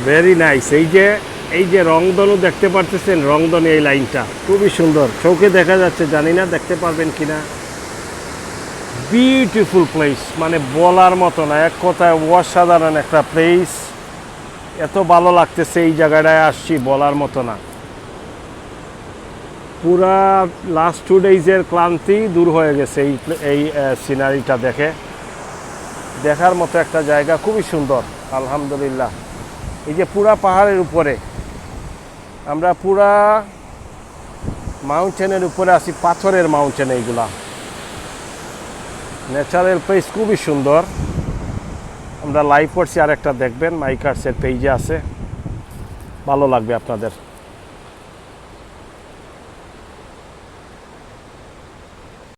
Very nice. এই যে রংধনু দেখতে পারতেছেন, রংধনু এই লাইনটা খুবই সুন্দর, চোখে দেখা যাচ্ছে, জানি না দেখতে পারবেন কিনা। বিউটিফুল প্লেস, মানে বলার মতো না, এক কথায় অসাধারণ একটা প্লেস। এত ভালো লাগতেছে এই জায়গাটায় আসছি, বলার মতো না। পুরা লাস্ট 2 ডেজের ক্লান্তি দূর হয়ে গেছে এই সিনারিটা দেখে। দেখার মতো একটা জায়গা, খুবই সুন্দর আলহামদুলিল্লাহ। এই যে পুরা পাহাড়ের উপরে, আমরা পুরা মাউন্টেনের উপরে আছি, পাথরের মাউন্টেন এইগুলা। ন্যাচারাল প্লেস, খুবই সুন্দর। আমরা লাইভ করছি, আর একটা দেখবেন মাইকার্সের পেজে আছে, ভালো লাগবে আপনাদের।